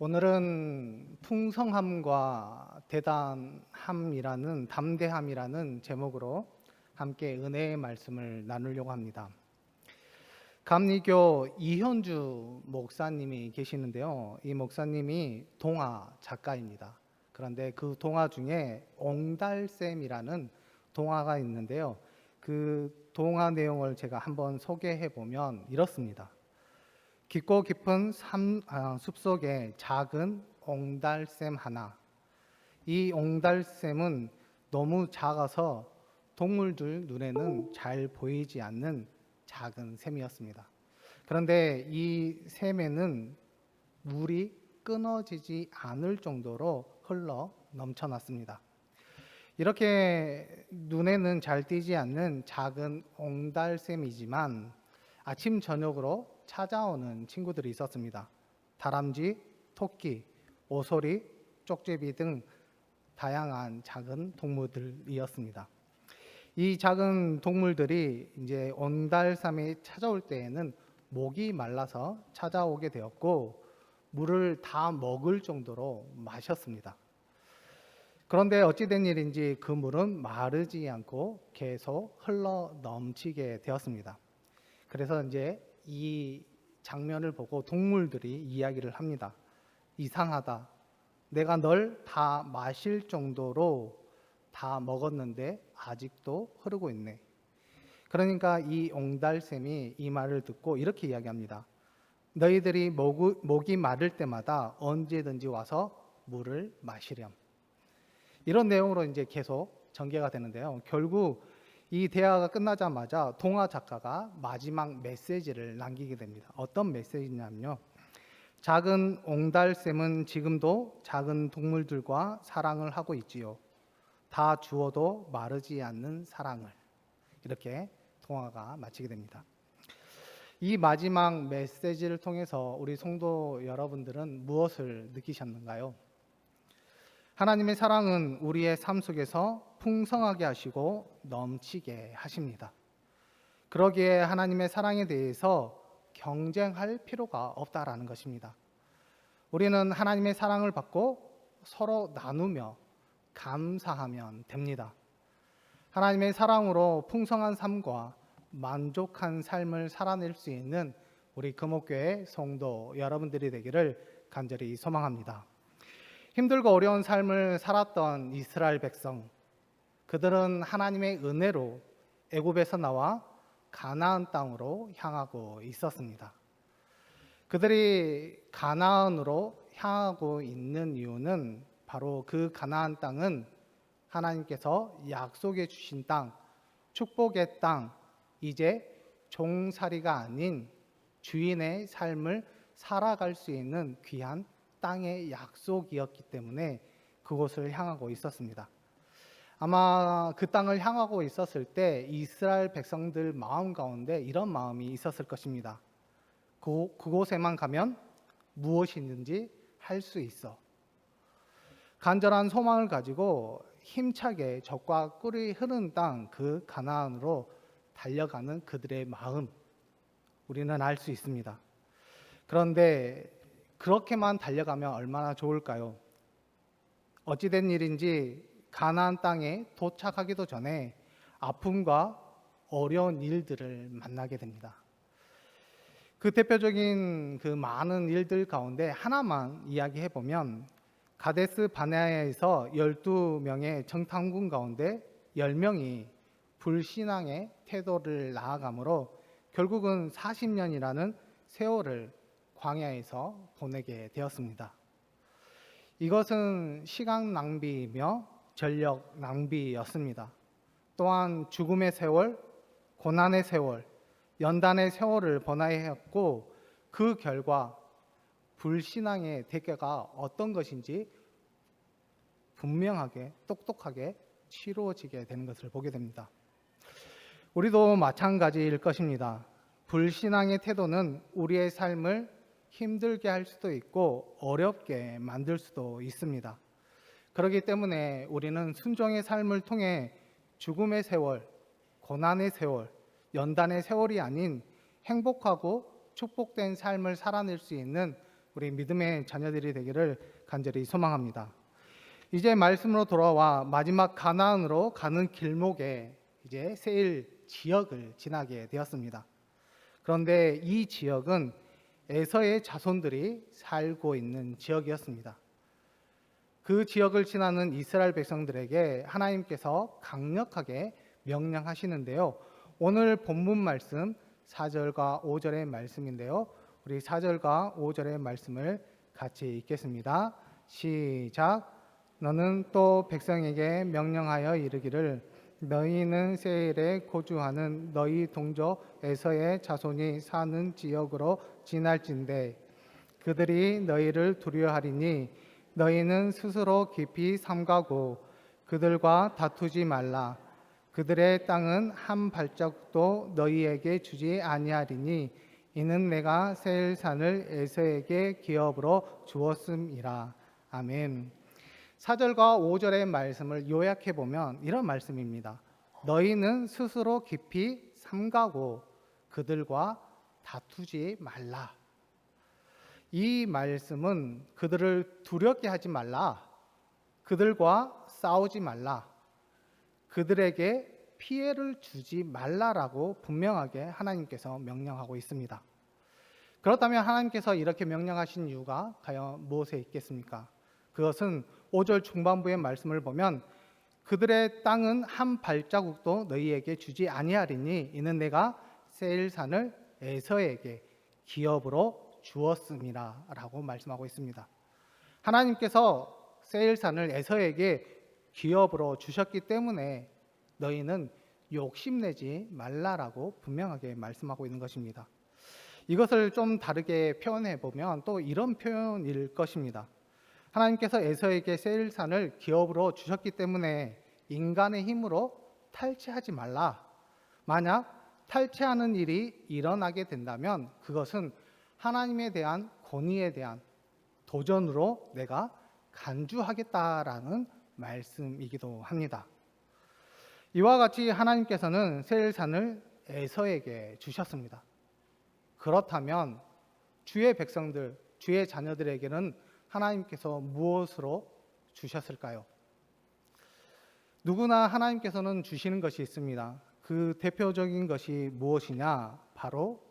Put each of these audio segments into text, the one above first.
오늘은 풍성함과 담대함이라는 제목으로 함께 은혜의 말씀을 나누려고 합니다. 감리교 이현주 목사님이 계시는데요. 이 목사님이 동화 작가입니다. 그런데 그 동화 중에 옹달샘이라는 동화가 있는데요. 그 동화 내용을 제가 한번 소개해 보면 이렇습니다. 깊고 깊은 숲속에 작은 옹달샘 하나. 이 옹달샘은 너무 작아서 동물들 눈에는 잘 보이지 않는 작은 샘이었습니다. 그런데 이 샘에는 물이 끊어지지 않을 정도로 흘러 넘쳐났습니다. 이렇게 눈에는 잘 띄지 않는 작은 옹달샘이지만 아침 저녁으로 찾아오는 친구들이 있었습니다. 다람쥐, 토끼, 오소리, 쪽제비 등 다양한 작은 동물들이었습니다. 이 작은 동물들이 이제 옹달샘에 찾아올 때에는 목이 말라서 찾아오게 되었고 물을 다 먹을 정도로 마셨습니다. 그런데 어찌된 일인지 그 물은 마르지 않고 계속 흘러 넘치게 되었습니다. 그래서 이제 이 장면을 보고 동물들이 이야기를 합니다. 이상하다. 내가 널 다 마실 정도로 다 먹었는데 아직도 흐르고 있네. 그러니까 이 옹달샘이 이 말을 듣고 이렇게 이야기합니다. 너희들이 목이 마를 때마다 언제든지 와서 물을 마시렴. 이런 내용으로 이제 계속 전개가 되는데요. 결국 이 대화가 끝나자마자 동화 작가가 마지막 메시지를 남기게 됩니다. 어떤 메시지냐면요. 작은 옹달샘은 지금도 작은 동물들과 사랑을 하고 있지요. 다 주어도 마르지 않는 사랑을. 이렇게 동화가 마치게 됩니다. 이 마지막 메시지를 통해서 우리 성도 여러분들은 무엇을 느끼셨는가요? 하나님의 사랑은 우리의 삶 속에서 풍성하게 하시고 넘치게 하십니다. 그러기에 하나님의 사랑에 대해서 경쟁할 필요가 없다라는 것입니다. 우리는 하나님의 사랑을 받고 서로 나누며 감사하면 됩니다. 하나님의 사랑으로 풍성한 삶과 만족한 삶을 살아낼 수 있는 우리 금옥교회 성도 여러분들이 되기를 간절히 소망합니다. 힘들고 어려운 삶을 살았던 이스라엘 백성, 그들은 하나님의 은혜로 애굽에서 나와 가나안 땅으로 향하고 있었습니다. 그들이 가나안으로 향하고 있는 이유는 바로 그 가나안 땅은 하나님께서 약속해 주신 땅, 축복의 땅, 이제 종살이가 아닌 주인의 삶을 살아갈 수 있는 귀한 땅의 약속이었기 때문에 그곳을 향하고 있었습니다. 아마 그 땅을 향하고 있었을 때 이스라엘 백성들 마음 가운데 이런 마음이 있었을 것입니다. 그곳에만 가면 무엇이든지 할 수 있어. 간절한 소망을 가지고 힘차게 적과 꿀이 흐르는 땅 그 가나안으로 달려가는 그들의 마음, 우리는 알 수 있습니다. 그런데 그렇게만 달려가면 얼마나 좋을까요? 어찌된 일인지 가나안 땅에 도착하기도 전에 아픔과 어려운 일들을 만나게 됩니다. 그 대표적인 그 많은 일들 가운데 하나만 이야기해 보면 가데스 바네아에서 12명의 정탐꾼 가운데 10명이 불신앙의 태도를 나아가므로 결국은 40년이라는 세월을 광야에서 보내게 되었습니다. 이것은 시간 낭비이며 전력 낭비였습니다. 또한 죽음의 세월, 고난의 세월, 연단의 세월을 보내야 했고 그 결과 불신앙의 대가가 어떤 것인지 분명하게 똑똑하게 치루어지게 되는 것을 보게 됩니다. 우리도 마찬가지일 것입니다. 불신앙의 태도는 우리의 삶을 힘들게 할 수도 있고 어렵게 만들 수도 있습니다. 그렇기 때문에 우리는 순종의 삶을 통해 죽음의 세월, 고난의 세월, 연단의 세월이 아닌 행복하고 축복된 삶을 살아낼 수 있는 우리 믿음의 자녀들이 되기를 간절히 소망합니다. 이제 말씀으로 돌아와 마지막 가나안으로 가는 길목에 이제 세일 지역을 지나게 되었습니다. 그런데 이 지역은 에서의 자손들이 살고 있는 지역이었습니다. 그 지역을 지나는 이스라엘 백성들에게 하나님께서 강력하게 명령하시는데요. 오늘 본문 말씀 4절과 5절의 말씀인데요. 우리 4절과 5절의 말씀을 같이 읽겠습니다. 시작. 너는 또 백성에게 명령하여 이르기를 너희는 세일에 거주하는 너희 동족 에서의 자손이 사는 지역으로 지날진대 그들이 너희를 두려워하리니 너희는 스스로 깊이 삼가고 그들과 다투지 말라. 그들의 땅은 한 발자국도 너희에게 주지 아니하리니 이는 내가 세일산을 에서에게 기업으로 주었음이라. 아멘. 4절과 5절의 말씀을 요약해 보면 이런 말씀입니다. 너희는 스스로 깊이 삼가고 그들과 다투지 말라. 이 말씀은 그들을 두렵게 하지 말라. 그들과 싸우지 말라. 그들에게 피해를 주지 말라라고 분명하게 하나님께서 명령하고 있습니다. 그렇다면 하나님께서 이렇게 명령하신 이유가 과연 무엇에 있겠습니까? 그것은 5절 중반부의 말씀을 보면 그들의 땅은 한 발자국도 너희에게 주지 아니하리니 이는 내가 세일산을 에서에게 기업으로 주었음이라 라고 말씀하고 있습니다. 하나님께서 세일산을 에서에게 기업으로 주셨기 때문에 너희는 욕심내지 말라라고 분명하게 말씀하고 있는 것입니다. 이것을 좀 다르게 표현해 보면 또 이런 표현일 것입니다. 하나님께서 에서에게 세일산을 기업으로 주셨기 때문에 인간의 힘으로 탈취하지 말라. 만약 탈취하는 일이 일어나게 된다면 그것은 하나님에 대한 권위에 대한 도전으로 내가 간주하겠다라는 말씀이기도 합니다. 이와 같이 하나님께서는 세일산을 에서에게 주셨습니다. 그렇다면 주의 백성들, 주의 자녀들에게는 하나님께서 무엇으로 주셨을까요? 누구나 하나님께서는 주시는 것이 있습니다. 그 대표적인 것이 무엇이냐? 바로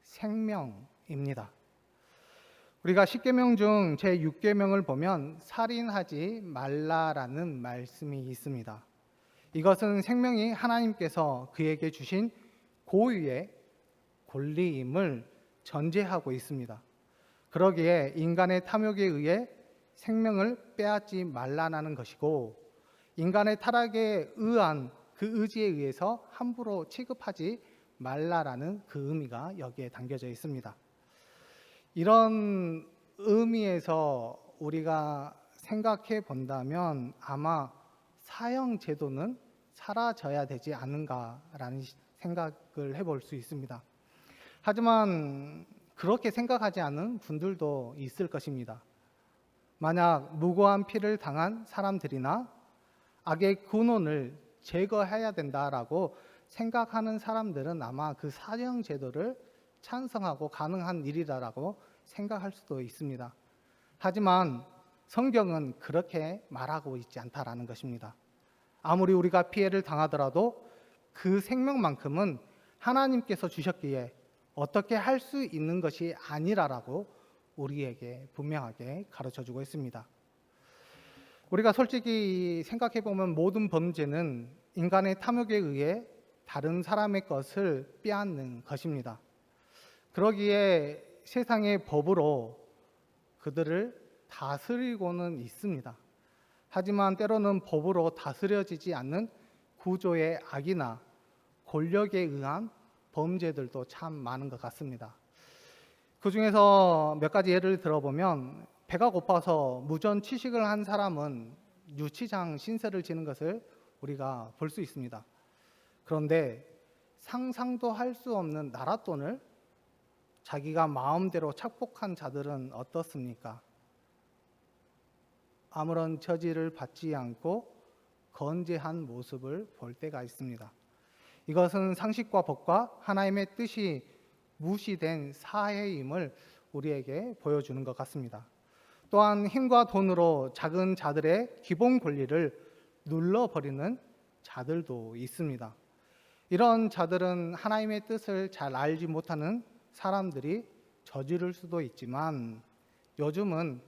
생명입니다. 우리가 10계명 중 제6계명을 보면 살인하지 말라라는 말씀이 있습니다. 이것은 생명이 하나님께서 그에게 주신 고유의 권리임을 전제하고 있습니다. 그러기에 인간의 탐욕에 의해 생명을 빼앗지 말라는 것이고 인간의 타락에 의한 그 의지에 의해서 함부로 취급하지 말라라는 그 의미가 여기에 담겨져 있습니다. 이런 의미에서 우리가 생각해 본다면 아마 사형 제도는 사라져야 되지 않는가라는 생각을 해볼 수 있습니다. 하지만 그렇게 생각하지 않는 분들도 있을 것입니다. 만약 무고한 피를 당한 사람들이나 악의 근원을 제거해야 된다라고 생각하는 사람들은 아마 그 사형 제도를 찬성하고 가능한 일이라고 생각할 수도 있습니다. 하지만 성경은 그렇게 말하고 있지 않다라는 것입니다. 아무리 우리가 피해를 당하더라도 그 생명만큼은 하나님께서 주셨기에 어떻게 할 수 있는 것이 아니라라고 우리에게 분명하게 가르쳐주고 있습니다. 우리가 솔직히 생각해 보면 모든 범죄는 인간의 탐욕에 의해 다른 사람의 것을 빼앗는 것입니다. 그러기에 세상의 법으로 그들을 다스리고는 있습니다. 하지만 때로는 법으로 다스려지지 않는 구조의 악이나 권력에 의한 범죄들도 참 많은 것 같습니다. 그 중에서 몇 가지 예를 들어보면 배가 고파서 무전 취식을 한 사람은 유치장 신세를 지는 것을 우리가 볼 수 있습니다. 그런데 상상도 할 수 없는 나랏돈을 자기가 마음대로 착복한 자들은 어떻습니까? 아무런 저지를 받지 않고 건재한 모습을 볼 때가 있습니다. 이것은 상식과 법과 하나님의 뜻이 무시된 사해임을 우리에게 보여주는 것 같습니다. 또한 힘과 돈으로 작은 자들의 기본 권리를 눌러버리는 자들도 있습니다. 이런 자들은 하나님의 뜻을 잘 알지 못하는 사람들이 저지를 수도 있지만, 요즘은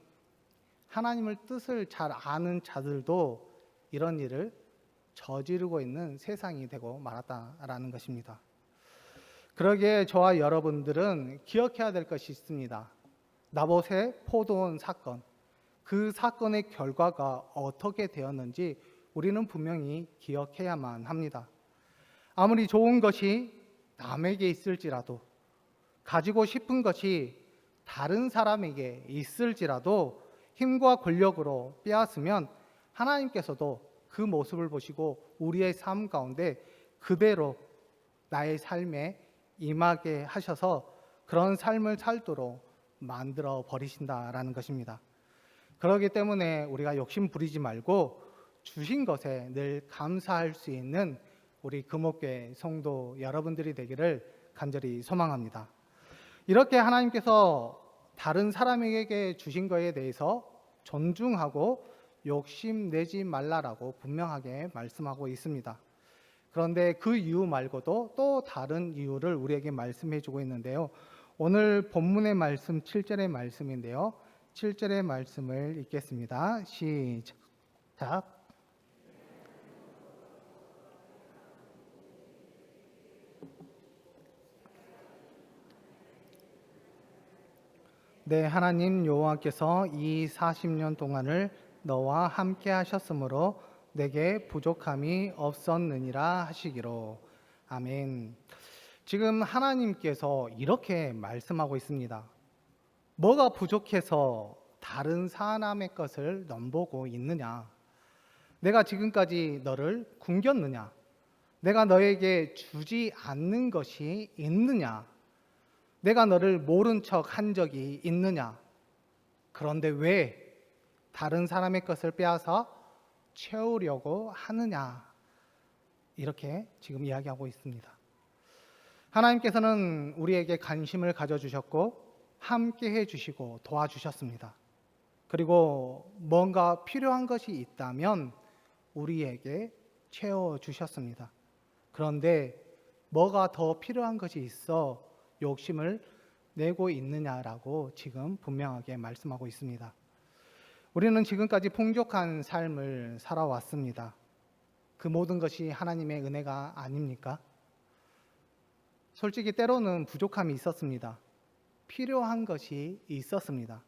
하나님의 뜻을 잘 아는 자들도 이런 일을 저지르고 있는 세상이 되고 말았다라는 것입니다. 그러기에 저와 여러분들은 기억해야 될 것이 있습니다. 나봇의 포도원 사건, 그 사건의 결과가 어떻게 되었는지 우리는 분명히 기억해야만 합니다. 아무리 좋은 것이 남에게 있을지라도, 가지고 싶은 것이 다른 사람에게 있을지라도 힘과 권력으로 빼앗으면 하나님께서도 그 모습을 보시고 우리의 삶 가운데 그대로 나의 삶에 임하게 하셔서 그런 삶을 살도록 만들어 버리신다라는 것입니다. 그렇기 때문에 우리가 욕심 부리지 말고 주신 것에 늘 감사할 수 있는 우리 금옥교회 성도 여러분들이 되기를 간절히 소망합니다. 이렇게 하나님께서 다른 사람에게 주신 것에 대해서 존중하고 욕심내지 말라라고 분명하게 말씀하고 있습니다. 그런데 그 이유 말고도 또 다른 이유를 우리에게 말씀해 주고 있는데요. 오늘 본문의 말씀 7절의 말씀인데요. 7절의 말씀을 읽겠습니다. 시작. 네, 하나님 여호와께서 이 40년 동안을 너와 함께 하셨으므로 내게 부족함이 없었느니라 하시기로. 아멘. 지금 하나님께서 이렇게 말씀하고 있습니다. 뭐가 부족해서 다른 사람의 것을 넘보고 있느냐? 내가 지금까지 너를 굶겼느냐? 내가 너에게 주지 않는 것이 있느냐? 내가 너를 모른 척 한 적이 있느냐? 그런데 왜 다른 사람의 것을 빼앗아 채우려고 하느냐? 이렇게 지금 이야기하고 있습니다. 하나님께서는 우리에게 관심을 가져주셨고 함께 해주시고 도와주셨습니다. 그리고 뭔가 필요한 것이 있다면 우리에게 채워주셨습니다. 그런데 뭐가 더 필요한 것이 있어 욕심을 내고 있느냐라고 지금 분명하게 말씀하고 있습니다. 우리는 지금까지 풍족한 삶을 살아왔습니다. 그 모든 것이 하나님의 은혜가 아닙니까? 솔직히 때로는 부족함이 있었습니다. 필요한 것이 있었습니다.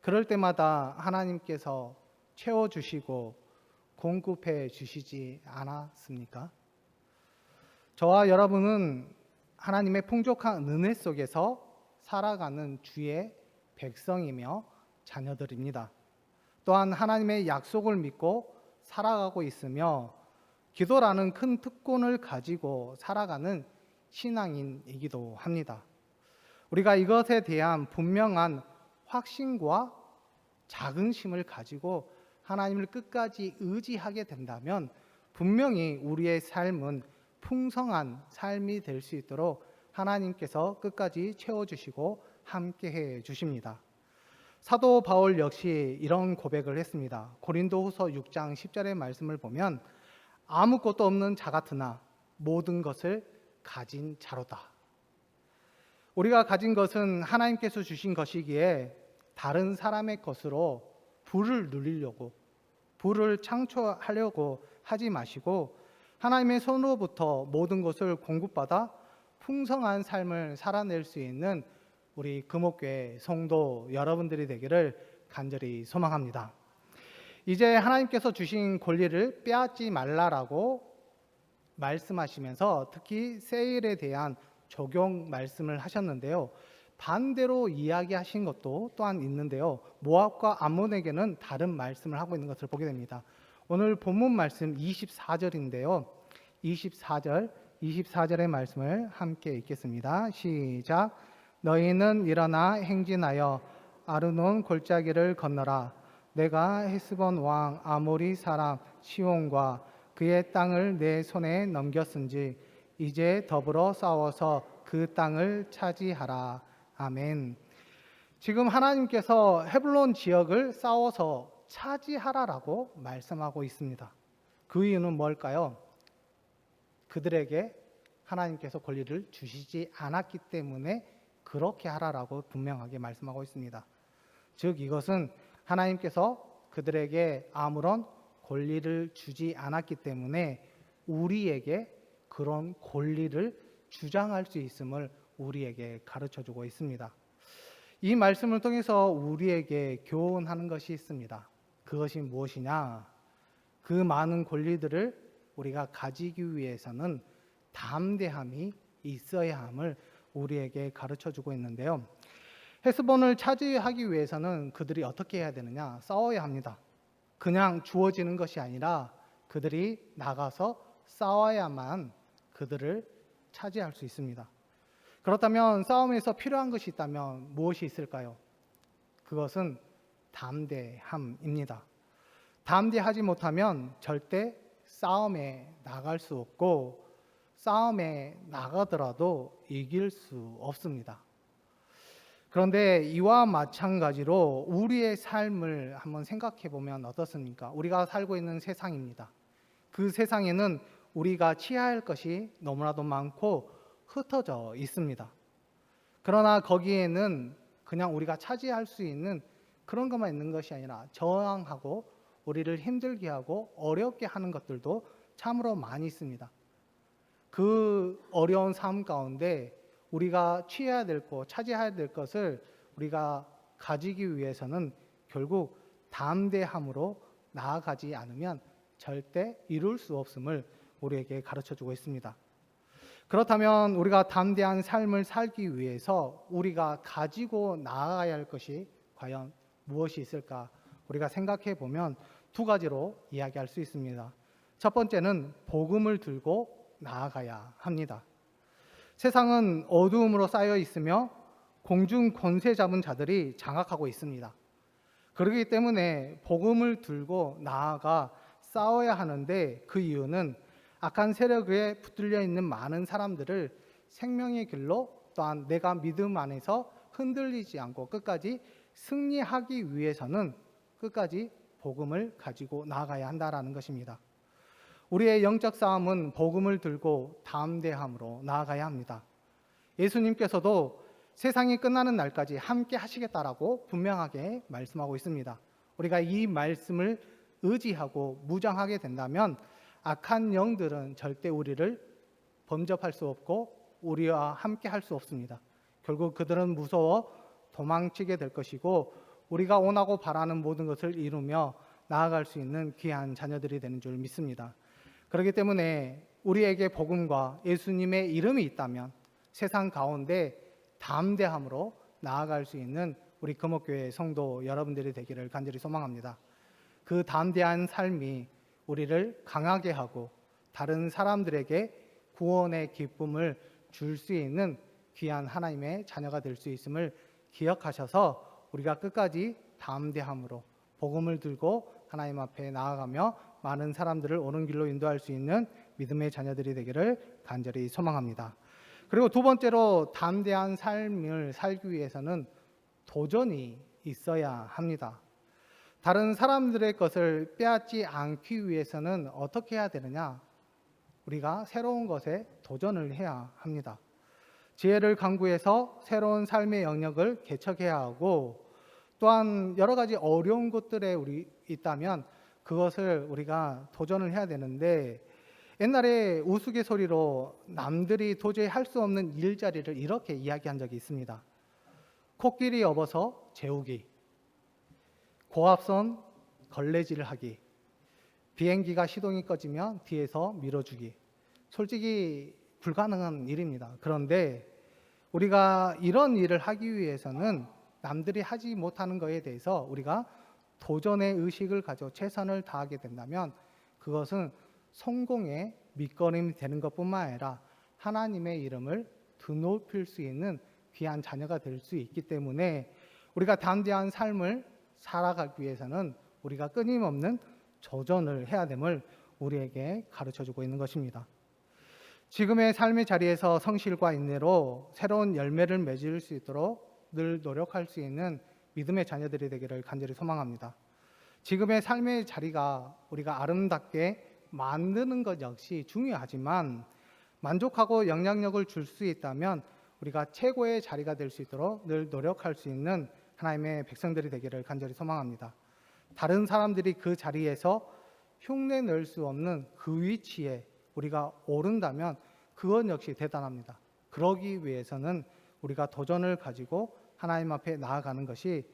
그럴 때마다 하나님께서 채워주시고 공급해 주시지 않았습니까? 저와 여러분은 하나님의 풍족한 은혜 속에서 살아가는 주의 백성이며 자녀들입니다. 또한 하나님의 약속을 믿고 살아가고 있으며 기도라는 큰 특권을 가지고 살아가는 신앙인이기도 합니다. 우리가 이것에 대한 분명한 확신과 자긍심을 가지고 하나님을 끝까지 의지하게 된다면 분명히 우리의 삶은 풍성한 삶이 될 수 있도록 하나님께서 끝까지 채워주시고 함께해 주십니다. 사도 바울 역시 이런 고백을 했습니다. 고린도후서 6장 10절의 말씀을 보면 아무것도 없는 자 같으나 모든 것을 가진 자로다. 우리가 가진 것은 하나님께서 주신 것이기에 다른 사람의 것으로 부를 누리려고, 부를 창조하려고 하지 마시고 하나님의 손으로부터 모든 것을 공급받아 풍성한 삶을 살아낼 수 있는 우리 금옥교회 성도 여러분들이 되기를 간절히 소망합니다. 이제 하나님께서 주신 권리를 빼앗지 말라라고 말씀하시면서 특히 세일에 대한 적용 말씀을 하셨는데요. 반대로 이야기하신 것도 또한 있는데요. 모압과 암몬에게는 다른 말씀을 하고 있는 것을 보게 됩니다. 오늘 본문 말씀 24절인데요. 24절의 말씀을 함께 읽겠습니다. 시작. 너희는 일어나 행진하여 아르논 골짜기를 건너라. 내가 헤스본 왕 아모리 사람 시온과 그의 땅을 내 손에 넘겼은지 이제 더불어 싸워서 그 땅을 차지하라. 아멘. 지금 하나님께서 헤블론 지역을 싸워서 차지하라라고 말씀하고 있습니다. 그 이유는 뭘까요? 그들에게 하나님께서 권리를 주시지 않았기 때문에 그렇게 하라라고 분명하게 말씀하고 있습니다. 즉 이것은 하나님께서 그들에게 아무런 권리를 주지 않았기 때문에 우리에게 그런 권리를 주장할 수 있음을 우리에게 가르쳐주고 있습니다. 이 말씀을 통해서 우리에게 교훈하는 것이 있습니다. 그것이 무엇이냐? 그 많은 권리들을 우리가 가지기 위해서는 담대함이 있어야 함을 우리에게 가르쳐주고 있는데요. 헤스본을 차지하기 위해서는 그들이 어떻게 해야 되느냐? 싸워야 합니다. 그냥 주어지는 것이 아니라 그들이 나가서 싸워야만 그들을 차지할 수 있습니다. 그렇다면 싸움에서 필요한 것이 있다면 무엇이 있을까요? 그것은 담대함입니다. 담대하지 못하면 절대 싸움에 나갈 수 없고 싸움에 나가더라도 이길 수 없습니다. 그런데 이와 마찬가지로 우리의 삶을 한번 생각해 보면 어떻습니까? 우리가 살고 있는 세상입니다. 그 세상에는 우리가 취할 것이 너무나도 많고 흩어져 있습니다. 그러나 거기에는 그냥 우리가 차지할 수 있는 그런 것만 있는 것이 아니라 저항하고 우리를 힘들게 하고 어렵게 하는 것들도 참으로 많이 있습니다. 그 어려운 삶 가운데 우리가 취해야 될 것, 차지해야 될 것을 우리가 가지기 위해서는 결국 담대함으로 나아가지 않으면 절대 이룰 수 없음을 우리에게 가르쳐주고 있습니다. 그렇다면 우리가 담대한 삶을 살기 위해서 우리가 가지고 나아가야 할 것이 과연 무엇이 있을까? 우리가 생각해 보면 두 가지로 이야기할 수 있습니다. 첫 번째는 복음을 들고 나아가야 합니다. 세상은 어두움으로 쌓여 있으며 공중 권세 잡은 자들이 장악하고 있습니다. 그렇기 때문에 복음을 들고 나아가 싸워야 하는데 그 이유는 악한 세력에 붙들려 있는 많은 사람들을 생명의 길로 또한 내가 믿음 안에서 흔들리지 않고 끝까지 승리하기 위해서는 끝까지 복음을 가지고 나아가야 한다라는 것입니다. 우리의 영적 싸움은 복음을 들고 담대함으로 나아가야 합니다. 예수님께서도 세상이 끝나는 날까지 함께 하시겠다라고 분명하게 말씀하고 있습니다. 우리가 이 말씀을 의지하고 무장하게 된다면 악한 영들은 절대 우리를 범접할 수 없고 우리와 함께 할 수 없습니다. 결국 그들은 무서워 도망치게 될 것이고 우리가 원하고 바라는 모든 것을 이루며 나아갈 수 있는 귀한 자녀들이 되는 줄 믿습니다. 그렇기 때문에 우리에게 복음과 예수님의 이름이 있다면 세상 가운데 담대함으로 나아갈 수 있는 우리 금옥교회 성도 여러분들이 되기를 간절히 소망합니다. 그 담대한 삶이 우리를 강하게 하고 다른 사람들에게 구원의 기쁨을 줄 수 있는 귀한 하나님의 자녀가 될 수 있음을 기억하셔서 우리가 끝까지 담대함으로 복음을 들고 하나님 앞에 나아가며 많은 사람들을 옳은 길로 인도할 수 있는 믿음의 자녀들이 되기를 간절히 소망합니다. 그리고 두 번째로 담대한 삶을 살기 위해서는 도전이 있어야 합니다. 다른 사람들의 것을 빼앗지 않기 위해서는 어떻게 해야 되느냐? 우리가 새로운 것에 도전을 해야 합니다. 지혜를 강구해서 새로운 삶의 영역을 개척해야 하고 또한 여러 가지 어려운 것들에 우리 있다면 그것을 우리가 도전을 해야 되는데 옛날에 우스갯소리로 남들이 도저히 할 수 없는 일자리를 이렇게 이야기한 적이 있습니다. 코끼리 업어서 재우기, 고압선 걸레질을 하기, 비행기가 시동이 꺼지면 뒤에서 밀어주기. 솔직히 불가능한 일입니다. 그런데 우리가 이런 일을 하기 위해서는 남들이 하지 못하는 것에 대해서 우리가 도전의 의식을 가져 최선을 다하게 된다면 그것은 성공의 밑거름이 되는 것뿐만 아니라 하나님의 이름을 드높일 수 있는 귀한 자녀가 될 수 있기 때문에 우리가 담대한 삶을 살아가기 위해서는 우리가 끊임없는 도전을 해야 됨을 우리에게 가르쳐주고 있는 것입니다. 지금의 삶의 자리에서 성실과 인내로 새로운 열매를 맺을 수 있도록 늘 노력할 수 있는 믿음의 자녀들이 되기를 간절히 소망합니다. 지금의 삶의 자리가 우리가 아름답게 만드는 것 역시 중요하지만 만족하고 영향력을 줄 수 있다면 우리가 최고의 자리가 될 수 있도록 늘 노력할 수 있는 하나님의 백성들이 되기를 간절히 소망합니다. 다른 사람들이 그 자리에서 흉내 낼 수 없는 그 위치에 우리가 오른다면 그건 역시 대단합니다. 그러기 위해서는 우리가 도전을 가지고 하나님 앞에 나아가는 것이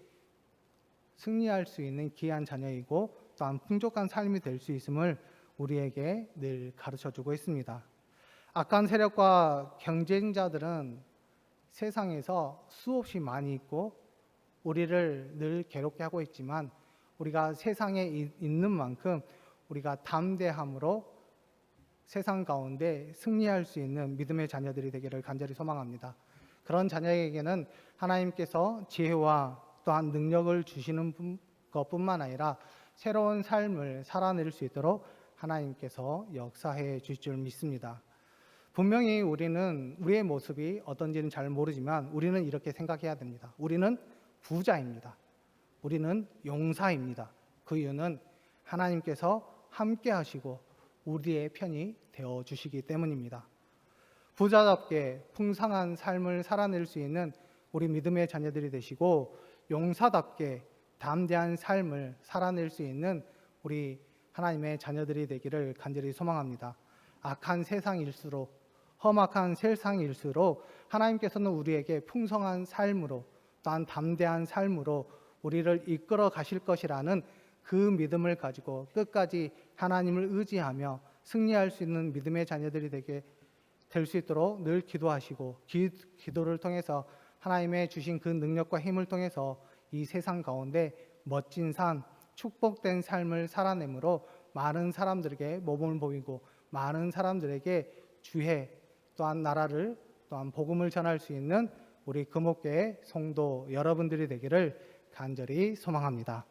승리할 수 있는 귀한 자녀이고 또한 풍족한 삶이 될 수 있음을 우리에게 늘 가르쳐주고 있습니다. 악한 세력과 경쟁자들은 세상에서 수없이 많이 있고 우리를 늘 괴롭게 하고 있지만 우리가 세상에 있는 만큼 우리가 담대함으로 세상 가운데 승리할 수 있는 믿음의 자녀들이 되기를 간절히 소망합니다. 그런 자녀에게는 하나님께서 지혜와 또한 능력을 주시는 것뿐만 아니라 새로운 삶을 살아낼 수 있도록 하나님께서 역사해 주실 줄 믿습니다. 분명히 우리는 우리의 모습이 어떤지는 잘 모르지만 우리는 이렇게 생각해야 됩니다. 우리는 부자입니다. 우리는 용사입니다. 그 이유는 하나님께서 함께 하시고 우리의 편이 되어 주시기 때문입니다. 부자답게 풍성한 삶을 살아낼 수 있는 우리 믿음의 자녀들이 되시고 용사답게 담대한 삶을 살아낼 수 있는 우리 하나님의 자녀들이 되기를 간절히 소망합니다. 악한 세상일수록 험악한 세상일수록 하나님께서는 우리에게 풍성한 삶으로 또한 담대한 삶으로 우리를 이끌어 가실 것이라는 그 믿음을 가지고 끝까지 하나님을 의지하며 승리할 수 있는 믿음의 자녀들이 되게 될 수 있도록 늘 기도하시고 기도를 통해서 하나님의 주신 그 능력과 힘을 통해서 이 세상 가운데 멋진 삶, 축복된 삶을 살아내므로 많은 사람들에게 모범을 보이고 많은 사람들에게 주의 또한 나라를 또한 복음을 전할 수 있는 우리 금옥교회 성도 여러분들이 되기를 간절히 소망합니다.